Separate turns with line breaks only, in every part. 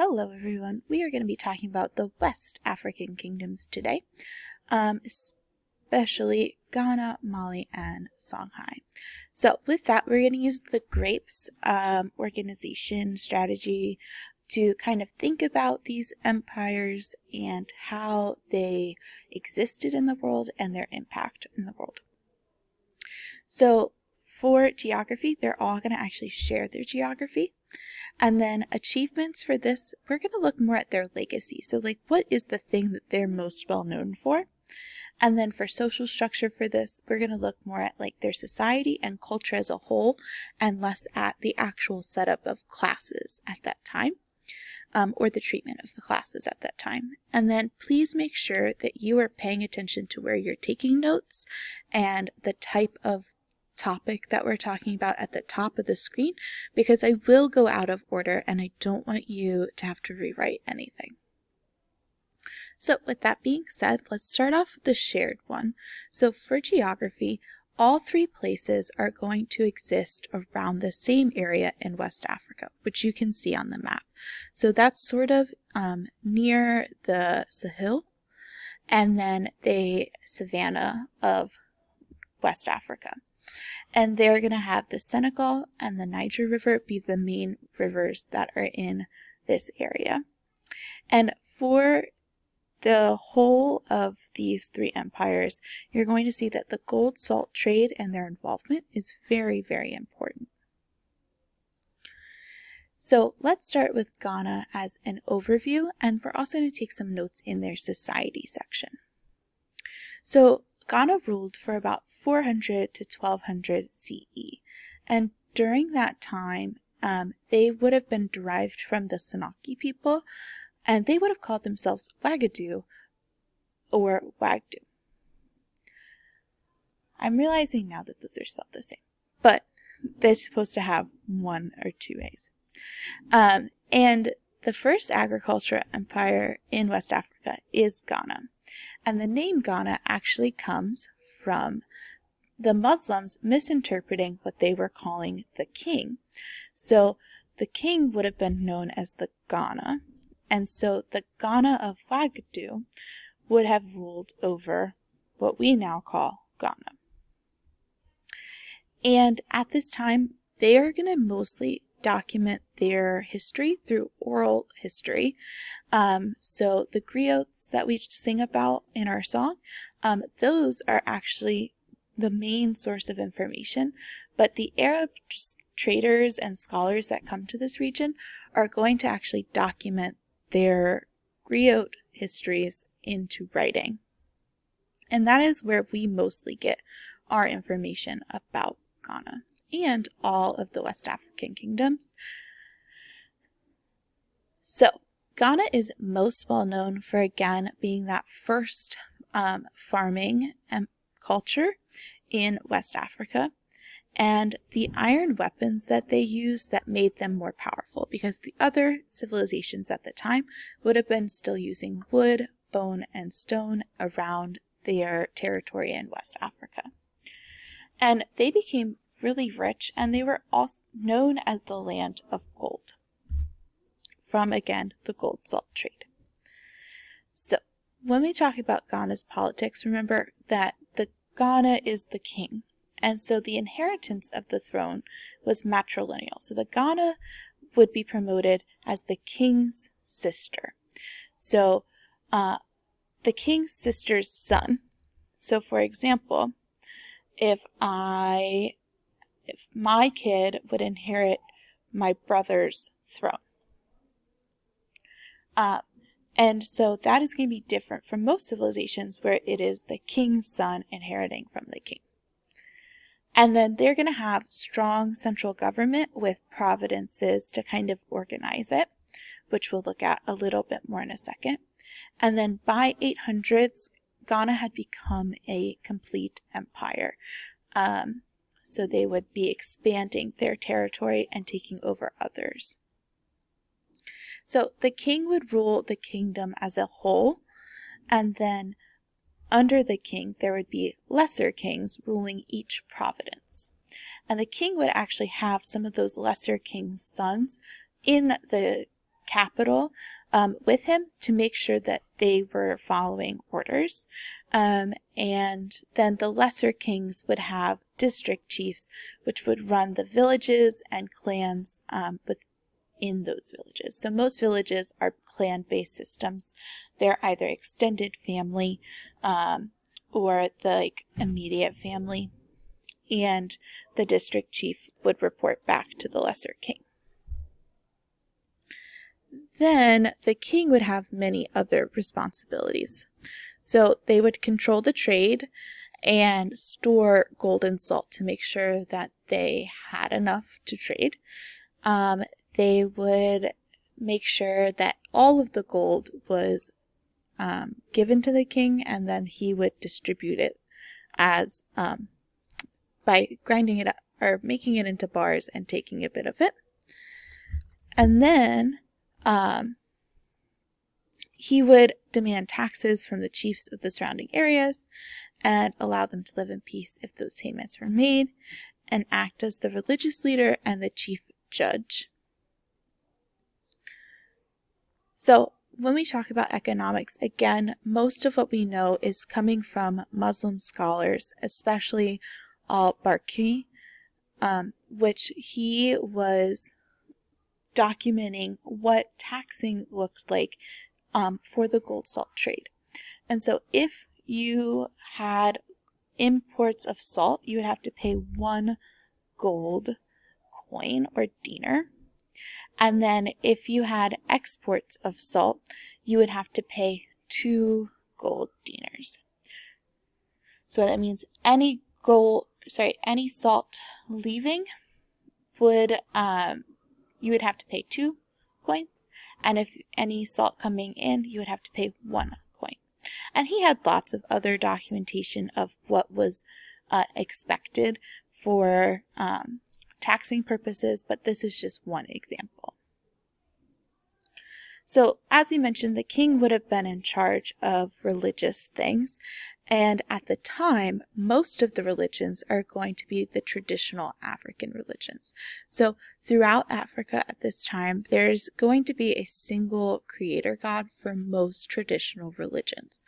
Hello everyone, we are going to be talking about the West African kingdoms today, especially Ghana, Mali, and Songhai. So with that, we're going to use the GRAPES organization strategy to kind of think about these empires and how they existed in the world and their impact in the world. So for geography, they're all going to actually share their geography. And then achievements for this, we're going to look more at their legacy. So like, what is the thing that they're most well known for? And then for social structure for this, we're going to look more at like their society and culture as a whole and less at the actual setup of classes at that time. Or the treatment of the classes at that time. And then please make sure that you are paying attention to where you're taking notes and the type of topic that we're talking about at the top of the screen, because I will go out of order and I don't want you to have to rewrite anything. So with that being said, let's start off with the shared one. So for geography, all three places are going to exist around the same area in West Africa, which you can see on the map. So that's sort of near the Sahel and then the savanna of West Africa. And they're going to have the Senegal and the Niger River be the main rivers that are in this area. And for the whole of these three empires, you're going to see that the gold salt trade and their involvement is very, very important. So let's start with Ghana as an overview, and we're also going to take some notes in their society section. So Ghana ruled for about 400 to 1200 CE, and during that time, they would have been derived from the Senaki people, and they would have called themselves Wagadu or Wagdu. I'm realizing now that those are spelled the same, but they're supposed to have one or two A's. And the first agricultural empire in West Africa is Ghana. And the name Ghana actually comes from the Muslims misinterpreting what they were calling the king. So the king would have been known as the Ghana, and so the Ghana of Wagadu would have ruled over what we now call Ghana. And at this time, they are going to mostly document their history through oral history. So the griots that we sing about in our song, those are actually the main source of information, but the Arab traders and scholars that come to this region are going to actually document their griot histories into writing. And that is where we mostly get our information about Ghana and all of the West African kingdoms. So Ghana is most well known for, again, being that first farming culture in West Africa, and the iron weapons that they used that made them more powerful, because the other civilizations at the time would have been still using wood, bone, and stone around their territory in West Africa. And they became really rich, and they were also known as the land of gold, from, again, the gold salt trade. So when we talk about Ghana's politics, remember that the Ghana is the king, and so the inheritance of the throne was matrilineal. So the Ghana would be promoted as the king's sister. So the king's sister's son. So for example, if my kid would inherit my brother's throne. And so that is going to be different from most civilizations where it is the king's son inheriting from the king. And then they're going to have strong central government with providences to kind of organize it, which we'll look at a little bit more in a second. And then by 800s, Ghana had become a complete empire. So they would be expanding their territory and taking over others. So the king would rule the kingdom as a whole, and then under the king there would be lesser kings ruling each province. And the king would actually have some of those lesser kings' sons in the capital with him to make sure that they were following orders. And then the lesser kings would have district chiefs, which would run the villages and clans within those villages. So most villages are clan-based systems. They're either extended family or the immediate family, and the district chief would report back to the lesser king. Then the king would have many other responsibilities. So they would control the trade and store gold and salt to make sure that they had enough to trade. They would make sure that all of the gold was given to the king, and then he would distribute it as by grinding it up or making it into bars and taking a bit of it. And then he would demand taxes from the chiefs of the surrounding areas and allow them to live in peace if those payments were made, and act as the religious leader and the chief judge. So when we talk about economics, again, most of what we know is coming from Muslim scholars, especially al-Barqi, which he was documenting what taxing looked like for the gold salt trade. And so if you had imports of salt, you would have to pay 1 gold coin or dinar. And then if you had exports of salt, you would have to pay 2 gold dinars. So that means any salt leaving would you would have to pay 2 coins, and if any salt coming in, you would have to pay 1 coin. And he had lots of other documentation of what was expected for taxing purposes, but this is just one example. So, as we mentioned, the king would have been in charge of religious things, and at the time, most of the religions are going to be the traditional African religions. So, throughout Africa at this time, there's going to be a single creator god for most traditional religions,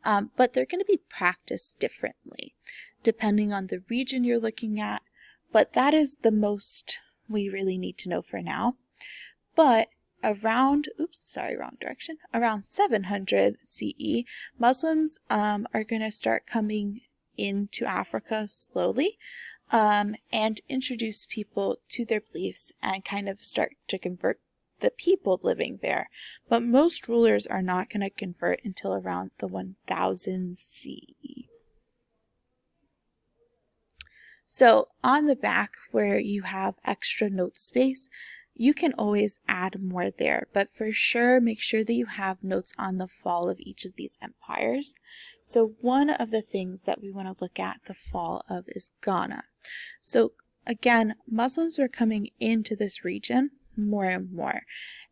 but they're going to be practiced differently, depending on the region you're looking at, but that is the most we really need to know for now. But around 700 CE, Muslims are going to start coming into Africa slowly and introduce people to their beliefs and kind of start to convert the people living there. But most rulers are not going to convert until around the 1000 CE. So on the back where you have extra note space, you can always add more there, but for sure, make sure that you have notes on the fall of each of these empires. So one of the things that we want to look at the fall of is Ghana. So again, Muslims were coming into this region more and more,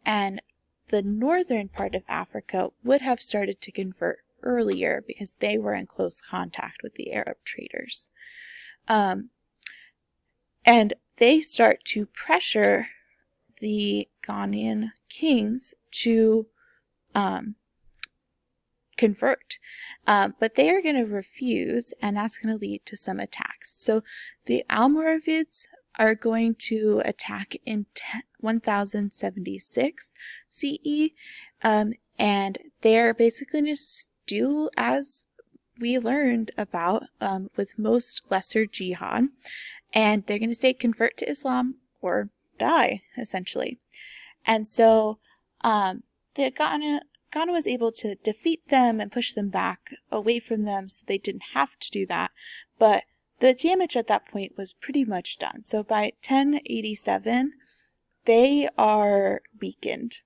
and the northern part of Africa would have started to convert earlier because they were in close contact with the Arab traders. And they start to pressure the Ghanaian kings to convert, but they are going to refuse, and that's going to lead to some attacks. So the Almoravids are going to attack in 1076 CE, and they're basically going to do as we learned about with most lesser jihad, and they're going to say convert to Islam or die, essentially. And so the Ghana was able to defeat them and push them back away from them, so they didn't have to do that. But the damage at that point was pretty much done. So by 1087, they are weakened.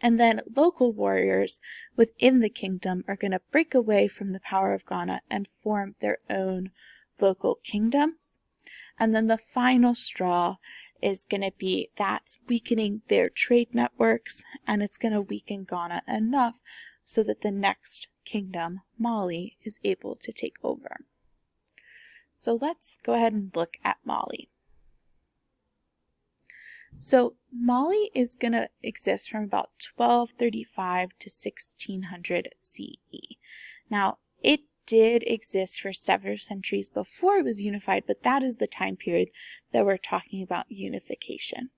And then local warriors within the kingdom are going to break away from the power of Ghana and form their own local kingdoms. And then the final straw is going to be that's weakening their trade networks, and it's going to weaken Ghana enough so that the next kingdom, Mali, is able to take over. So let's go ahead and look at Mali. So Mali is going to exist from about 1235 to 1600 CE. Now, it did exist for several centuries before it was unified, but that is the time period that we're talking about unification.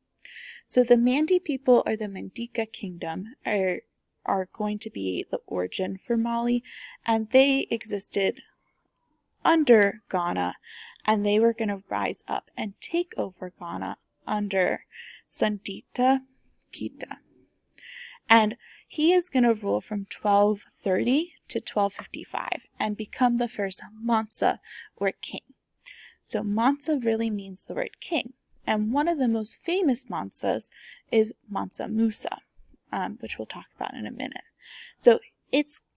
So the Mandi people, or the Mandinka kingdom, are going to be the origin for Mali, and they existed under Ghana, and they were going to rise up and take over Ghana under Sundiata Keita. And he is going to rule from 1230 to 1255 and become the first Mansa, or king. So Mansa really means the word king. And one of the most famous Mansas is Mansa Musa, which we'll talk about in a minute. So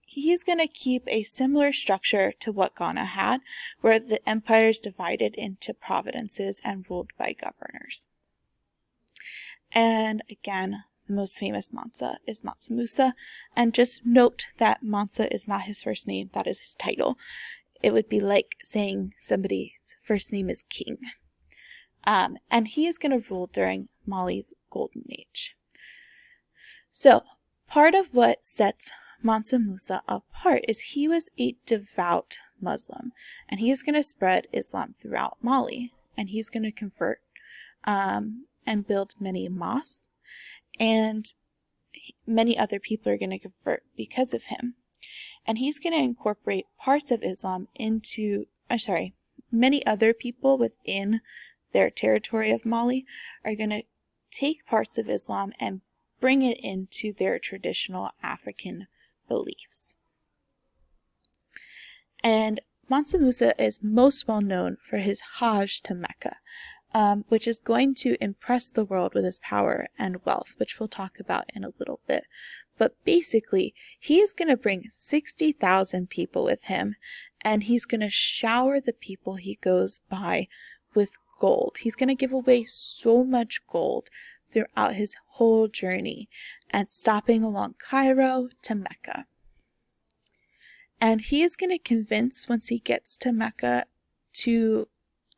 he's going to keep a similar structure to what Ghana had, where the empire is divided into provinces and ruled by governors. And again, the most famous Mansa is Mansa Musa. And just note that Mansa is not his first name, that is his title. It would be like saying somebody's first name is King. And he is going to rule during Mali's Golden Age. So, part of what sets Mansa Musa apart is he was a devout Muslim, and he is going to spread Islam throughout Mali, and he's going to convert and build many mosques, and many other people are going to convert because of him. And he's going to incorporate parts of Islam into, many other people within their territory of Mali are going to take parts of Islam and bring it into their traditional African beliefs. And Mansa Musa is most well known for his Hajj to Mecca, which is going to impress the world with his power and wealth, which we'll talk about in a little bit. But basically, he is going to bring 60,000 people with him, and he's going to shower the people he goes by with gold. He's going to give away so much gold throughout his whole journey, and stopping along Cairo to Mecca. And he is going to convince, once he gets to Mecca, to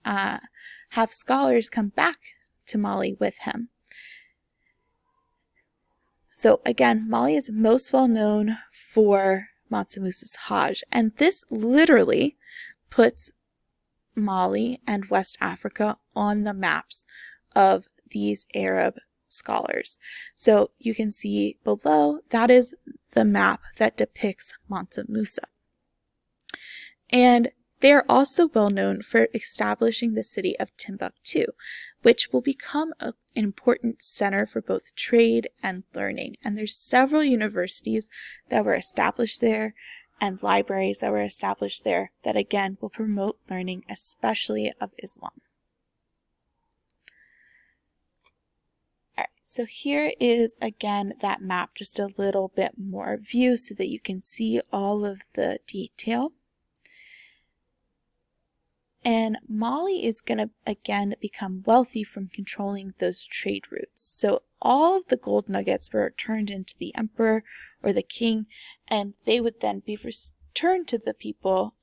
have scholars come back to Mali with him. So again, Mali is most well known for Mansa Musa's Hajj, and this literally puts Mali and West Africa on the maps of these Arab scholars. So you can see below, that is the map that depicts Mansa Musa. And they are also well known for establishing the city of Timbuktu, which will become an important center for both trade and learning. And there's several universities that were established there and libraries that were established there that again will promote learning, especially of Islam. Alright, so here is again that map, just a little bit more view so that you can see all of the detail. And Mali is going to again become wealthy from controlling those trade routes. So all of the gold nuggets were turned into the emperor or the king, and they would then be returned to the people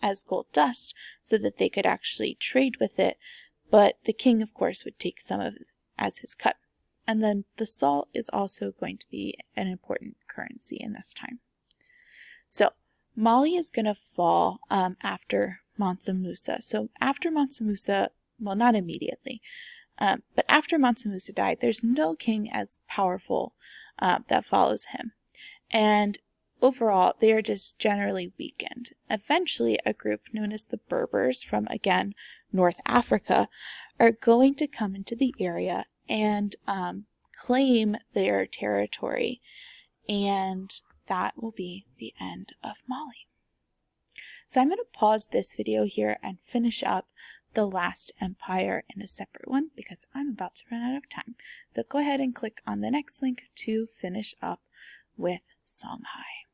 as gold dust so that they could actually trade with it. But the king, of course, would take some of it as his cut. And then the salt is also going to be an important currency in this time. So Mali is going to fall after Mansa Musa. So after Mansa Musa, well, not immediately, but after Mansa Musa died, there's no king as powerful that follows him. And overall, they are just generally weakened. Eventually, a group known as the Berbers from, again, North Africa are going to come into the area and claim their territory. And that will be the end of Mali. So I'm going to pause this video here and finish up the last empire in a separate one because I'm about to run out of time. So go ahead and click on the next link to finish up with Songhai.